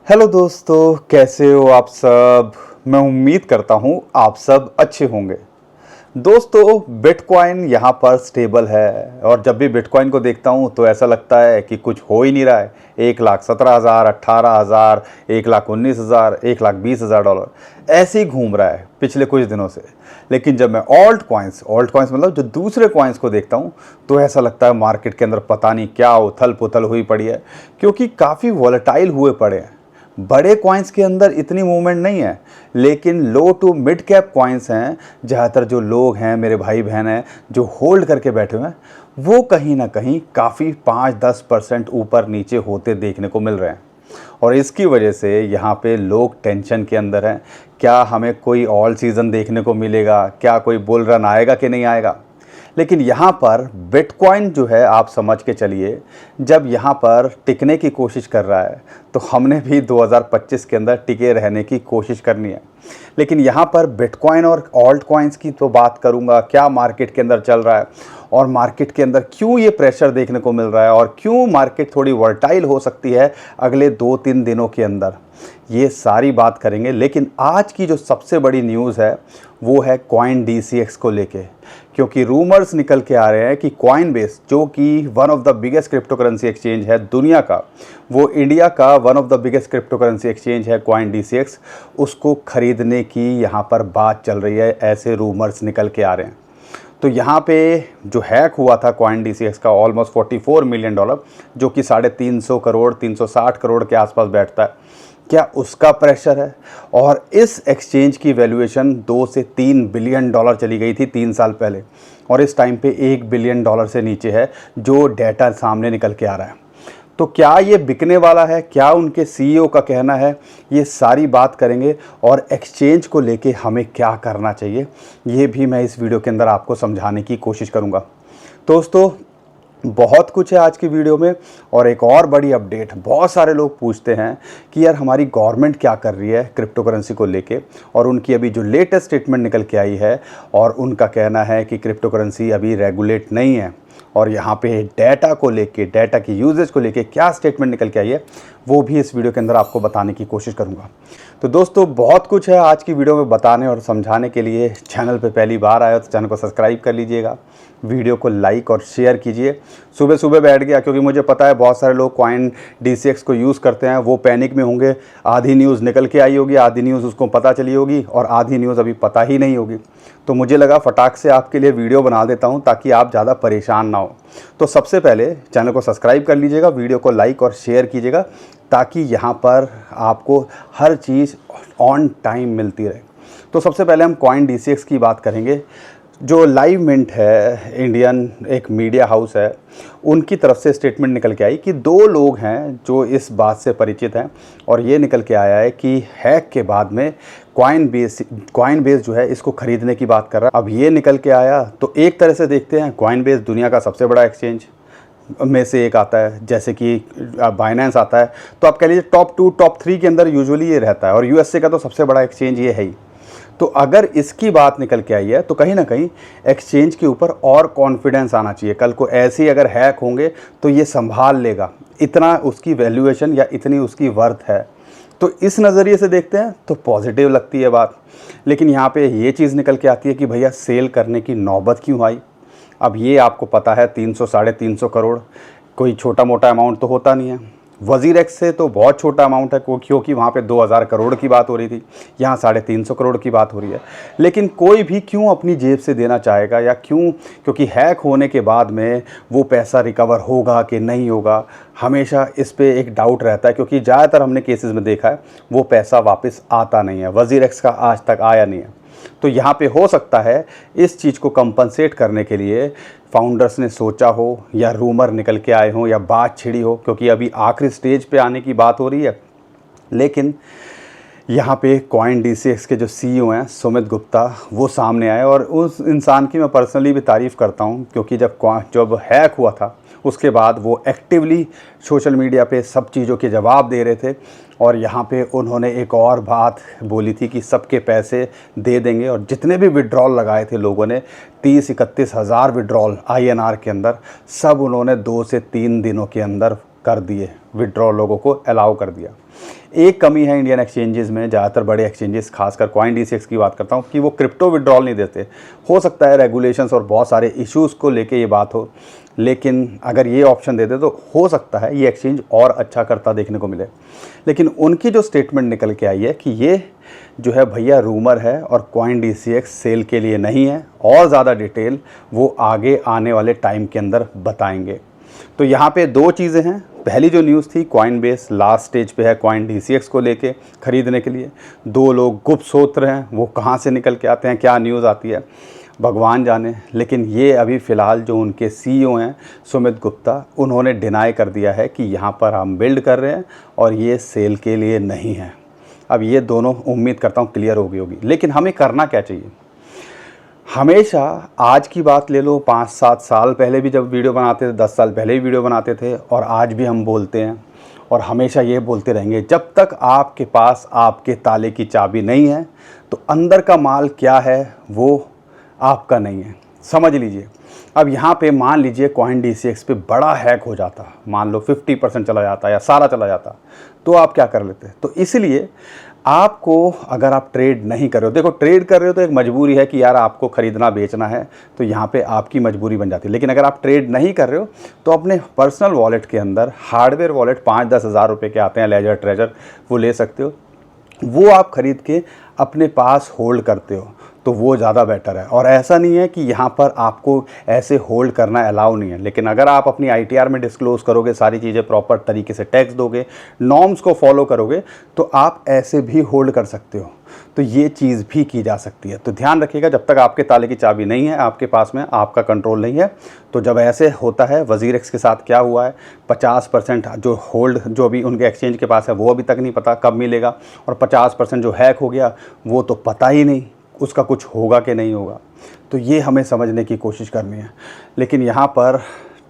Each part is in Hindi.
हेलो दोस्तों, कैसे हो आप सब। मैं उम्मीद करता हूँ आप सब अच्छे होंगे। दोस्तों, बिटकॉइन यहाँ पर स्टेबल है और जब भी बिटकॉइन को देखता हूँ तो ऐसा लगता है कि कुछ हो ही नहीं रहा है। 1,17,000, 18,000, 1,19,000, 1,20,000 ऐसे ही घूम रहा है पिछले कुछ दिनों से। लेकिन जब मैं ऑल्ट कॉइन्स मतलब जो दूसरे कॉइन्स को देखता हूँ तो ऐसा लगता है मार्केट के अंदर पता नहीं क्या उथल पुथल हुई पड़ी है, क्योंकि काफ़ी वॉलेटाइल हुए पड़े हैं। बड़े कॉइन्स के अंदर इतनी मूवमेंट नहीं है, लेकिन लो टू मिड कैप कॉइन्स हैं। ज़्यादातर जो लोग हैं, मेरे भाई बहन हैं जो होल्ड करके बैठे हुए हैं, वो कहीं ना कहीं काफ़ी 5-10% ऊपर नीचे होते देखने को मिल रहे हैं। और इसकी वजह से यहाँ पे लोग टेंशन के अंदर हैं। क्या हमें कोई ऑल सीज़न देखने को मिलेगा, क्या कोई बुल रन आएगा कि नहीं आएगा। लेकिन यहाँ पर बिटकॉइन जो है, आप समझ के चलिए, जब यहाँ पर टिकने की कोशिश कर रहा है तो हमने भी 2025 के अंदर टिके रहने की कोशिश करनी है। लेकिन यहाँ पर बिटकॉइन और ऑल्ट कॉइन्स की तो बात करूँगा, क्या मार्केट के अंदर चल रहा है और मार्केट के अंदर क्यों ये प्रेशर देखने को मिल रहा है और क्यों मार्केट थोड़ी वर्टाइल हो सकती है अगले 2-3 दिनों के अंदर, ये सारी बात करेंगे। लेकिन आज की जो सबसे बड़ी न्यूज़ है वो है कॉइन DCX को लेके, क्योंकि रूमर्स निकल के आ रहे हैं कि कॉइनबेस, जो कि one of the biggest crypto currency exchange है दुनिया का, वो इंडिया का one of the biggest crypto currency exchange है कॉइन DCX, उसको खरीदने की यहाँ पर बात चल रही है। ऐसे रूमर्स निकल के आ रहे हैं। तो यहाँ पे जो हैक हुआ था कॉइन DCX का ऑलमोस्ट $44 मिलियन, जो कि 350 करोड़ 360 करोड़ के आसपास बैठता है, क्या उसका प्रेशर है। और इस एक्सचेंज की वैल्यूएशन 2 से 3 बिलियन डॉलर चली गई थी 3 साल पहले, और इस टाइम पे 1 बिलियन डॉलर से नीचे है, जो डेटा सामने निकल के आ रहा है। तो क्या ये बिकने वाला है, क्या उनके CEO का कहना है, ये सारी बात करेंगे। और एक्सचेंज को लेके हमें क्या करना चाहिए, ये भी मैं इस वीडियो के अंदर आपको समझाने की कोशिश करूँगा। दोस्तों, बहुत कुछ है आज की वीडियो में। और एक और बड़ी अपडेट, बहुत सारे लोग पूछते हैं कि यार हमारी गवर्नमेंट क्या कर रही है क्रिप्टो करेंसी को लेके, और उनकी अभी जो लेटेस्ट स्टेटमेंट निकल के आई है, और उनका कहना है कि क्रिप्टो करेंसी अभी रेगुलेट नहीं है। और यहाँ पे डेटा को लेके, डेटा की यूजेज को लेके क्या स्टेटमेंट निकल के आई है, वो भी इस वीडियो के अंदर आपको बताने की कोशिश करूँगा। तो दोस्तों, बहुत कुछ है आज की वीडियो में बताने और समझाने के लिए। चैनल पे पहली बार आए हो तो चैनल को सब्सक्राइब कर लीजिएगा, वीडियो को लाइक और शेयर कीजिए। सुबह सुबह बैठ गया, क्योंकि मुझे पता है बहुत सारे लोग कॉइन DCX को यूज़ करते हैं, वो पैनिक में होंगे। आधी न्यूज़ निकल के आई होगी, आधी न्यूज़ उसको पता चली होगी, और आधी न्यूज़ अभी पता ही नहीं होगी। तो मुझे लगा फटाक से आपके लिए वीडियो बना देता हूं, ताकि आप ज़्यादा परेशान ना हो। तो सबसे पहले चैनल को सब्सक्राइब कर लीजिएगा, वीडियो को लाइक और शेयर कीजिएगा, ताकि यहाँ पर आपको हर चीज़ ऑन टाइम मिलती रहे। तो सबसे पहले हम कॉइन DCX की बात करेंगे। जो लाइव मिंट है, इंडियन एक मीडिया हाउस है, उनकी तरफ से स्टेटमेंट निकल के आई कि 2 लोग हैं जो इस बात से परिचित हैं, और ये निकल के आया है कि हैक के बाद में कॉइनबेस जो है इसको खरीदने की बात कर रहा है। अब ये निकल के आया तो एक तरह से देखते हैं, कॉइनबेस दुनिया का सबसे बड़ा एक्सचेंज में से एक आता है, जैसे कि बाइनेंस आता है। तो आप कह लीजिए टॉप 2 टॉप 3 के अंदर यूजुअली ये रहता है, और USA का तो सबसे बड़ा एक्सचेंज ये है ही। तो अगर इसकी बात निकल के आई है तो कहीं ना कहीं एक्सचेंज के ऊपर और कॉन्फिडेंस आना चाहिए। कल को ऐसे ही अगर हैक होंगे तो ये संभाल लेगा, इतना उसकी वैल्यूएशन या इतनी उसकी वर्थ है। तो इस नज़रिए से देखते हैं तो पॉजिटिव लगती है बात। लेकिन यहाँ पे ये चीज़ निकल के आती है कि भैया सेल करने की नौबत क्यों आई। अब ये आपको पता है 300-350 करोड़ कोई छोटा मोटा अमाउंट तो होता नहीं है। WZIRX से तो बहुत छोटा अमाउंट है, क्योंकि वहाँ पे 2000 करोड़ की बात हो रही थी, यहाँ 350 करोड़ की बात हो रही है। लेकिन कोई भी क्यों अपनी जेब से देना चाहेगा, या क्यों, क्योंकि हैक होने के बाद में वो पैसा रिकवर होगा कि नहीं होगा, हमेशा इस पे एक डाउट रहता है। क्योंकि ज़्यादातर हमने केसेस में देखा है वो पैसा वापस आता नहीं है, WZIRX का आज तक आया नहीं है। तो यहाँ पे हो सकता है इस चीज़ को कंपनसेट करने के लिए फाउंडर्स ने सोचा हो, या रूमर निकल के आए हों, या बात छिड़ी हो, क्योंकि अभी आखिरी स्टेज पे आने की बात हो रही है। लेकिन यहाँ पे कॉइन DCX के जो CEO हैं सुमित गुप्ता, वो सामने आए, और उस इंसान की मैं पर्सनली भी तारीफ़ करता हूँ, क्योंकि जब हैक हुआ था उसके बाद वो एक्टिवली सोशल मीडिया पे सब चीज़ों के जवाब दे रहे थे। और यहाँ पे उन्होंने एक और बात बोली थी कि सबके पैसे दे देंगे, और जितने भी विड्रॉल लगाए थे लोगों ने, 30-31 हज़ार विड्रॉल INR के अंदर, सब उन्होंने 2 से 3 दिनों के अंदर कर दिए, विड्रॉ लोगों को अलाउ कर दिया। एक कमी है इंडियन एक्सचेंजेस में, ज़्यादातर बड़े एक्सचेंजेस, खासकर CoinDCX की बात करता हूँ, कि वो क्रिप्टो विड्रॉल नहीं देते। हो सकता है रेगुलेशंस और बहुत सारे इश्यूज़ को लेके ये बात हो, लेकिन अगर ये ऑप्शन देते तो हो सकता है ये एक्सचेंज और अच्छा करता देखने को मिले। लेकिन उनकी जो स्टेटमेंट निकल के आई है कि ये जो है भैया रूमर है और CoinDCX सेल के लिए नहीं है, और ज़्यादा डिटेल वो आगे आने वाले टाइम के अंदर बताएंगे। तो यहाँ पे दो चीज़ें हैं। पहली जो न्यूज़ थी, कॉइनबेस लास्ट स्टेज पे है CoinDCX को लेके खरीदने के लिए। दो लोग गुप्त सूत्र हैं, वो कहाँ से निकल के आते हैं, क्या न्यूज़ आती है भगवान जाने। लेकिन ये अभी फ़िलहाल जो उनके CEO हैं सुमित गुप्ता, उन्होंने डिनाई कर दिया है कि यहाँ पर हम बिल्ड कर रहे हैं और ये सेल के लिए नहीं है। अब ये दोनों उम्मीद करता हूँ क्लियर हो गई होगी। लेकिन हमें करना क्या चाहिए? हमेशा आज की बात ले लो, 5-7 साल पहले भी जब वीडियो बनाते थे, 10 साल पहले भी वीडियो बनाते थे, और आज भी हम बोलते हैं और हमेशा ये बोलते रहेंगे, जब तक आपके पास आपके ताले की चाबी नहीं है तो अंदर का माल क्या है वो आपका नहीं है। समझ लीजिए, अब यहाँ पे मान लीजिए CoinDCX पे बड़ा हैक हो जाता, मान लो 50% चला जाता या सारा चला जाता, तो आप क्या कर लेते? तो इसलिए आपको, अगर आप ट्रेड नहीं कर रहे हो, देखो ट्रेड कर रहे हो तो एक मजबूरी है कि यार आपको ख़रीदना बेचना है, तो यहाँ पे आपकी मजबूरी बन जाती है। लेकिन अगर आप ट्रेड नहीं कर रहे हो तो अपने पर्सनल वॉलेट के अंदर हार्डवेयर वॉलेट 5-10 हज़ार रुपये के आते हैं, लेजर ट्रेजर, वो ले सकते हो। वो आप ख़रीद के अपने पास होल्ड करते हो तो वो ज़्यादा बेटर है। और ऐसा नहीं है कि यहाँ पर आपको ऐसे होल्ड करना अलाउ नहीं है, लेकिन अगर आप अपनी ITR में डिस्क्लोज़ करोगे, सारी चीज़ें प्रॉपर तरीके से टैक्स दोगे, नॉर्म्स को फॉलो करोगे, तो आप ऐसे भी होल्ड कर सकते हो। तो ये चीज़ भी की जा सकती है। तो ध्यान रखिएगा, जब तक आपके ताले की चाबी नहीं है, आपके पास में आपका कंट्रोल नहीं है। तो जब ऐसे होता है, WazirX के साथ क्या हुआ है, 50% जो होल्ड जो अभी उनके एक्सचेंज के पास है वो अभी तक नहीं पता कब मिलेगा, और 50% जो हैक हो गया वो तो पता ही नहीं उसका कुछ होगा कि नहीं होगा। तो ये हमें समझने की कोशिश करनी है। लेकिन यहाँ पर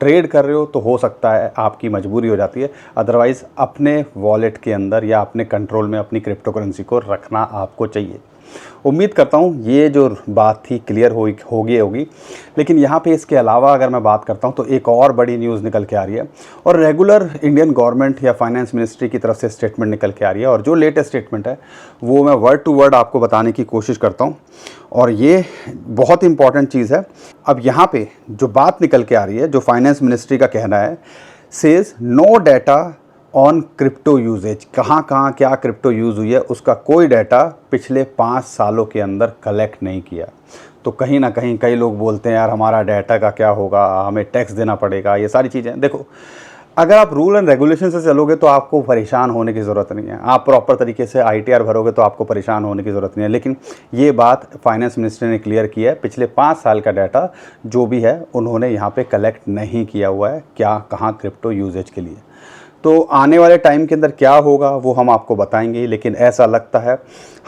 ट्रेड कर रहे हो तो हो सकता है आपकी मजबूरी हो जाती है, अदरवाइज़ अपने वॉलेट के अंदर या अपने कंट्रोल में अपनी क्रिप्टो करेंसी को रखना आपको चाहिए। उम्मीद करता हूँ ये जो बात थी क्लियर होगी। लेकिन यहाँ पे इसके अलावा अगर मैं बात करता हूँ तो एक और बड़ी न्यूज़ निकल के आ रही है, और रेगुलर इंडियन गवर्नमेंट या फाइनेंस मिनिस्ट्री की तरफ से स्टेटमेंट निकल के आ रही है। और जो लेटेस्ट स्टेटमेंट है वो मैं वर्ड टू वर्ड आपको बताने की कोशिश करता हूँ, और ये बहुत इंपॉर्टेंट चीज़ है। अब यहाँ पे जो बात निकल के आ रही है, जो फाइनेंस मिनिस्ट्री का कहना है, says no data on crypto usage, कहाँ कहाँ क्या क्रिप्टो यूज़ हुई है उसका कोई डाटा पिछले 5 सालों के अंदर कलेक्ट नहीं किया। तो कहीं ना कहीं कई लोग बोलते हैं यार हमारा डाटा का क्या होगा, हमें टैक्स देना पड़ेगा, ये सारी चीज़ें। देखो, अगर आप रूल एंड रेगुलेशन से चलोगे तो आपको परेशान होने की ज़रूरत नहीं है, आप प्रॉपर तरीके से ITR भरोगे तो आपको परेशान होने की ज़रूरत नहीं है। लेकिन ये बात फाइनेंस मिनिस्टर ने क्लियर की है, पिछले 5 साल का डाटा जो भी है उन्होंने यहाँ पे कलेक्ट नहीं किया हुआ है, क्या कहाँ क्रिप्टो यूजेज के लिए। तो आने वाले टाइम के अंदर क्या होगा वो हम आपको बताएंगे। लेकिन ऐसा लगता है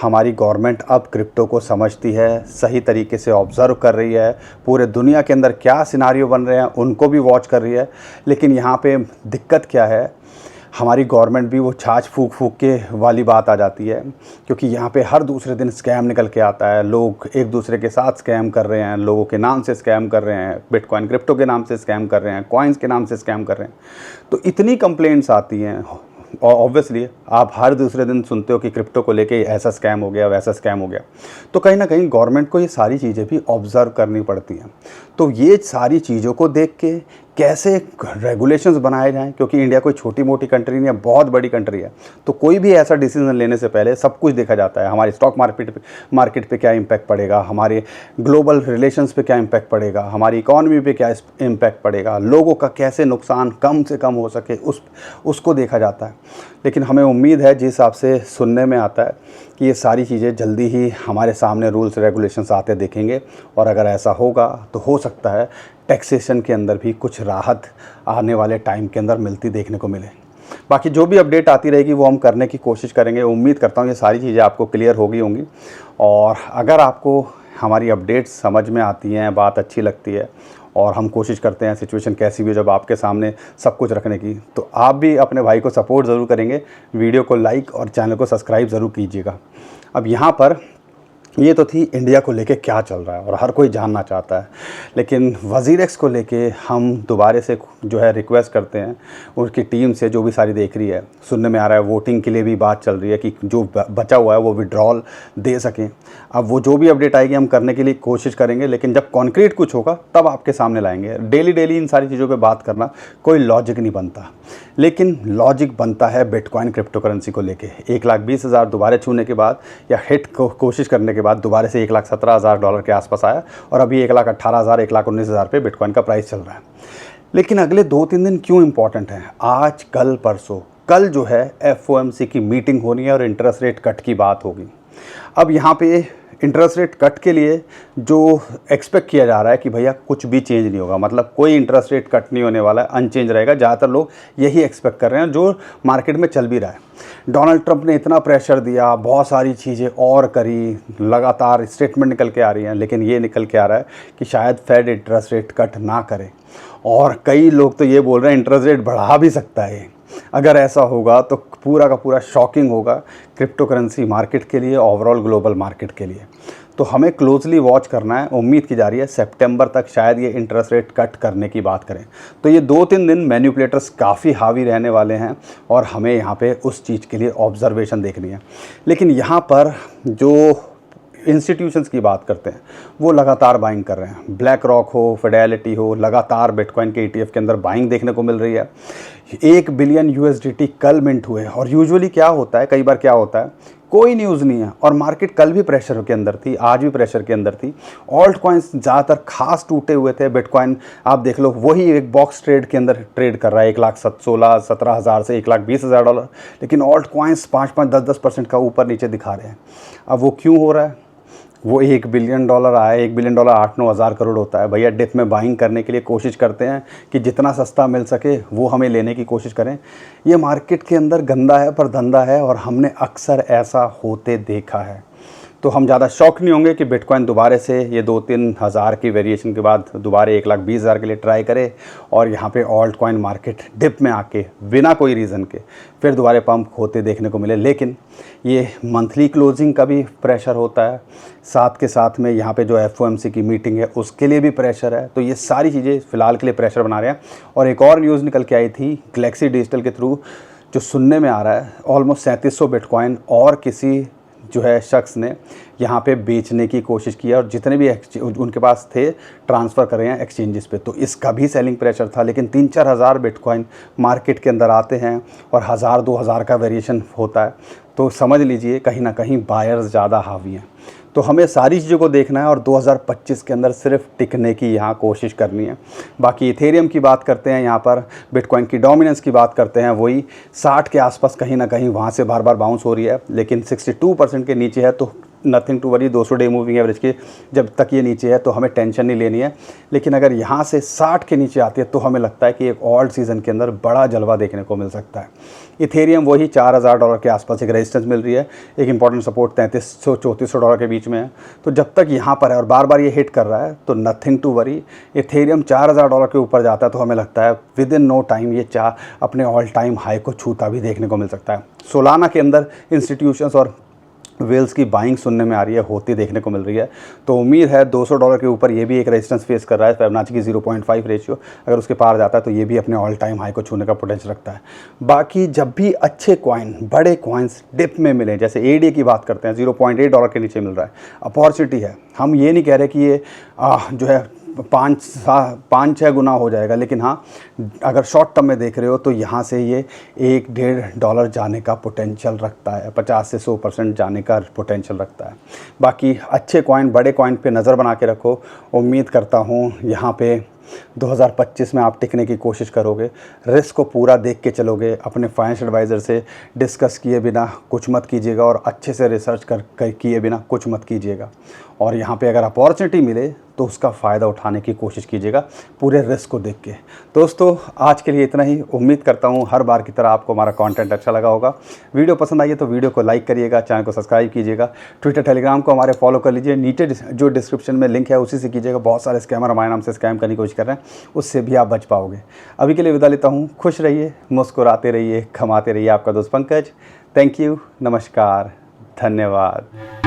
हमारी गवर्नमेंट अब क्रिप्टो को समझती है, सही तरीके से ऑब्ज़र्व कर रही है, पूरे दुनिया के अंदर क्या सिनारियो बन रहे हैं उनको भी वॉच कर रही है। लेकिन यहाँ पे दिक्कत क्या है, हमारी गवर्नमेंट भी वो छाछ फूक फूक के वाली बात आ जाती है, क्योंकि यहाँ पे हर दूसरे दिन स्कैम निकल के आता है। लोग एक दूसरे के साथ स्कैम कर रहे हैं, लोगों के नाम से स्कैम कर रहे हैं, बिटकॉइन क्रिप्टो के नाम से स्कैम कर रहे हैं, कॉइन्स के नाम से स्कैम कर रहे हैं। तो इतनी कंप्लेंट्स आती हैं, और ऑब्वियसली आप हर दूसरे दिन सुनते हो कि क्रिप्टो को लेके ऐसा स्कैम हो गया, वैसा स्कैम हो गया। तो कहीं ना कहीं गवर्नमेंट को ये सारी चीज़ें भी ऑब्ज़र्व करनी पड़ती हैं। तो ये सारी चीज़ों को देख के कैसे रेगुलेशंस बनाए जाएं, क्योंकि इंडिया कोई छोटी मोटी कंट्री नहीं है, बहुत बड़ी कंट्री है। तो कोई भी ऐसा डिसीजन लेने से पहले सब कुछ देखा जाता है। हमारे स्टॉक मार्केट पे क्या इम्पैक्ट पड़ेगा, हमारे ग्लोबल रिलेशंस पे क्या इम्पैक्ट पड़ेगा, हमारी इकॉनमी पे क्या इम्पैक्ट पड़ेगा, लोगों का कैसे नुकसान कम से कम हो सके उसको देखा जाता है। लेकिन हमें उम्मीद है, जिस हिसाब से सुनने में आता है, कि ये सारी चीज़ें जल्दी ही हमारे सामने रूल्स रेगुलेशंस आते देखेंगे। और अगर ऐसा होगा तो हो सकता है टैक्सेशन के अंदर भी कुछ राहत आने वाले टाइम के अंदर मिलती देखने को मिले। बाकी जो भी अपडेट आती रहेगी वो हम करने की कोशिश करेंगे। उम्मीद करता हूँ ये सारी चीज़ें आपको क्लियर हो गई होंगी। और अगर आपको हमारी अपडेट्स समझ में आती हैं, बात अच्छी लगती है, और हम कोशिश करते हैं सिचुएशन कैसी भी हो जब आपके सामने सब कुछ रखने की, तो आप भी अपने भाई को सपोर्ट ज़रूर करेंगे। वीडियो को लाइक और चैनल को सब्सक्राइब ज़रूर कीजिएगा। अब यहाँ पर ये तो थी इंडिया को लेके क्या चल रहा है और हर कोई जानना चाहता है। लेकिन वज़ीर-एक्स को लेके हम दोबारा से जो है रिक्वेस्ट करते हैं उनकी टीम से, जो भी सारी देख रही है, सुनने में आ रहा है वोटिंग के लिए भी बात चल रही है कि जो बचा हुआ है वो विड्रॉल दे सकें। अब वो जो भी अपडेट आएगी हम करने के लिए कोशिश करेंगे, लेकिन जब कॉन्क्रीट कुछ होगा तब आपके सामने लाएंगे। डेली इन सारी चीज़ों पर बात करना कोई लॉजिक नहीं बनता, लेकिन लॉजिक बनता है बिटकॉइन क्रिप्टो करेंसी को लेके। 1,20,000 दोबारा छूने के बाद या हिट को कोशिश करने के बाद दोबारा से $1,17,000 के आसपास आया और अभी 1,18,000 1,19,000 पे बिटकॉइन का प्राइस चल रहा है। लेकिन अगले 2-3 दिन क्यों इंपॉर्टेंट हैं? आज, कल, परसों, कल जो है FOMC की मीटिंग होनी है और इंटरेस्ट रेट कट की बात होगी। अब यहाँ पे इंटरेस्ट रेट कट के लिए जो एक्सपेक्ट किया जा रहा है कि भैया कुछ भी चेंज नहीं होगा, मतलब कोई इंटरेस्ट रेट कट नहीं होने वाला है, अनचेंज रहेगा। ज़्यादातर लोग यही एक्सपेक्ट कर रहे हैं, जो मार्केट में चल भी रहा है। डोनाल्ड ट्रंप ने इतना प्रेशर दिया, बहुत सारी चीज़ें और करी, लगातार स्टेटमेंट निकल के आ रही हैं, लेकिन ये निकल के आ रहा है कि शायद फेड इंटरेस्ट रेट कट ना करे। और कई लोग तो ये बोल रहे हैं इंटरेस्ट रेट बढ़ा भी सकता है। अगर ऐसा होगा तो पूरा का पूरा शॉकिंग होगा क्रिप्टो करेंसी मार्केट के लिए, ओवरऑल ग्लोबल मार्केट के लिए। तो हमें क्लोजली वॉच करना है। उम्मीद की जा रही है सितंबर तक शायद ये इंटरेस्ट रेट कट करने की बात करें। तो ये 2-3 दिन मैनिपुलेटर्स काफ़ी हावी रहने वाले हैं और हमें यहाँ पे उस चीज़ के लिए ऑब्जर्वेशन देखनी है। लेकिन यहाँ पर जो इंस्टीट्यूशंस की बात करते हैं वो लगातार बाइंग कर रहे हैं। ब्लैक रॉक हो, फिडेलिटी हो, लगातार बिटकॉइन के ETF के अंदर बाइंग देखने को मिल रही है। 1 बिलियन USDT कल मिंट हुए। और यूजुअली क्या होता है, कई बार क्या होता है, कोई न्यूज़ नहीं है और मार्केट कल भी प्रेशर के अंदर थी, आज भी प्रेशर के अंदर थी। ऑल्ट कॉइन्स ज़्यादातर खास टूटे हुए थे। बिटकॉइन आप देख लो वही एक बॉक्स ट्रेड के अंदर ट्रेड कर रहा है, 1,16,17,000 से $1,20,000। लेकिन ऑल्ट कॉइन्स 5-5, 10-10% का ऊपर नीचे दिखा रहे हैं। अब वो क्यों हो रहा है? वो $1 बिलियन आया। $1 बिलियन 8-9 हज़ार करोड़ होता है। भैया डिप में बाइंग करने के लिए कोशिश करते हैं कि जितना सस्ता मिल सके वो हमें लेने की कोशिश करें। ये मार्केट के अंदर गंदा है पर धंधा है और हमने अक्सर ऐसा होते देखा है। तो हम ज़्यादा शॉक नहीं होंगे कि बिटकॉइन दोबारा से ये 2-3 हज़ार की वेरिएशन के बाद दोबारा 1,20,000 के लिए ट्राई करे और यहाँ पे ऑल्ट कॉइन मार्केट डिप में आके बिना कोई रीज़न के फिर दोबारा पंप होते देखने को मिले। लेकिन ये मंथली क्लोजिंग का भी प्रेशर होता है, साथ के साथ में यहाँ पे जो FOMC की मीटिंग है उसके लिए भी प्रेशर है। तो ये सारी चीज़ें फ़िलहाल के लिए प्रेशर बना रहे हैं। और एक और न्यूज़ निकल के आई थी गैलेक्सी डिजिटल के थ्रू, जो सुनने में आ रहा है ऑलमोस्ट 3700 बिटकॉइन और किसी जो है शख्स ने यहाँ पे बेचने की कोशिश की है और जितने भी उनके पास थे ट्रांसफ़र कर रहे हैं एक्सचेंजेस पे। तो इसका भी सेलिंग प्रेशर था। लेकिन 3-4 हज़ार बिटकॉइन मार्केट के अंदर आते हैं और 1,000-2,000 का वेरिएशन होता है। तो समझ लीजिए कहीं ना कहीं बायर्स ज़्यादा हावी हैं। तो हमें सारी चीज़ों को देखना है और 2025 के अंदर सिर्फ टिकने की यहाँ कोशिश करनी है। बाकी इथेरियम की बात करते हैं, यहाँ पर बिटकॉइन की डोमिनेंस की बात करते हैं, वही 60 के आसपास कहीं ना कहीं वहाँ से बार बार बाउंस हो रही है। लेकिन 62% के नीचे है तो nothing to worry. 200 day moving average के जब तक ये नीचे है तो हमें टेंशन नहीं लेनी है। लेकिन अगर यहाँ से 60 के नीचे आती है तो हमें लगता है कि एक ऑल्ट सीज़न के अंदर बड़ा जलवा देखने को मिल सकता है। इथेरियम वही $4,000 के आसपास एक रेजिस्टेंस मिल रही है, एक इंपॉर्टेंट सपोर्ट $3,300-$3,400 के बीच में है। तो जब तक यहाँ पर है और बार बार ये हिट कर रहा है तो नथिंग टू वरी। इथेरियम $4,000 के ऊपर जाता है तो हमें लगता है विद इन नो टाइम ये अपने ऑल टाइम हाई को छूता भी देखने को मिल सकता है। सोलाना के अंदर इंस्टीट्यूशंस और वेल्स की बाइंग सुनने में आ रही है, होती देखने को मिल रही है। तो उम्मीद है $200 के ऊपर ये भी एक रेजिस्टेंस फेस कर रहा है। फिबोनाची की 0.5 रेशियो अगर उसके पार जाता है तो ये भी अपने ऑल टाइम हाई को छूने का पोटेंशियल रखता है। बाकी जब भी अच्छे कॉइन, बड़े कॉइन्स डिप में मिले, जैसे ADA की बात करते हैं, $0.8 के नीचे मिल रहा है, अपॉर्चुनिटी है। हम ये नहीं कह रहे कि ये जो है 5-6 गुना हो जाएगा, लेकिन हाँ अगर शॉर्ट टर्म में देख रहे हो तो यहाँ से ये $1-1.5 जाने का पोटेंशियल रखता है, 50 से 100% जाने का पोटेंशियल रखता है। बाकी अच्छे कॉइन, बड़े कॉइन पे नज़र बना के रखो। उम्मीद करता हूँ यहाँ पे 2025 में आप टिकने की कोशिश करोगे, रिस्क को पूरा देख के चलोगे, अपने फाइनेंशियल एडवाइज़र से डिस्कस किए बिना कुछ मत कीजिएगा और अच्छे से रिसर्च कर किए बिना कुछ मत कीजिएगा। और यहाँ पे अगर अपॉर्चुनिटी मिले तो उसका फ़ायदा उठाने की कोशिश कीजिएगा पूरे रिस्क को देख के। दोस्तों आज के लिए इतना ही। उम्मीद करता हूँ हर बार की तरह आपको हमारा कंटेंट अच्छा लगा होगा। वीडियो पसंद आई है तो वीडियो को लाइक करिएगा, चैनल को सब्सक्राइब कीजिएगा, ट्विटर टेलीग्राम को हमारे फॉलो कर लीजिए। नीचे जो डिस्क्रिप्शन में लिंक है उसी से कीजिएगा। बहुत सारे स्कैमर हमारे नाम से स्कैम करने की कोशिश कर रहे हैं, उससे भी आप बच पाओगे। अभी के लिए विदा लेता हूँ। खुश रहिए, मुस्कुराते रहिए, कमाते रहिए। आपका दोस्त पंकज। थैंक यू, नमस्कार, धन्यवाद।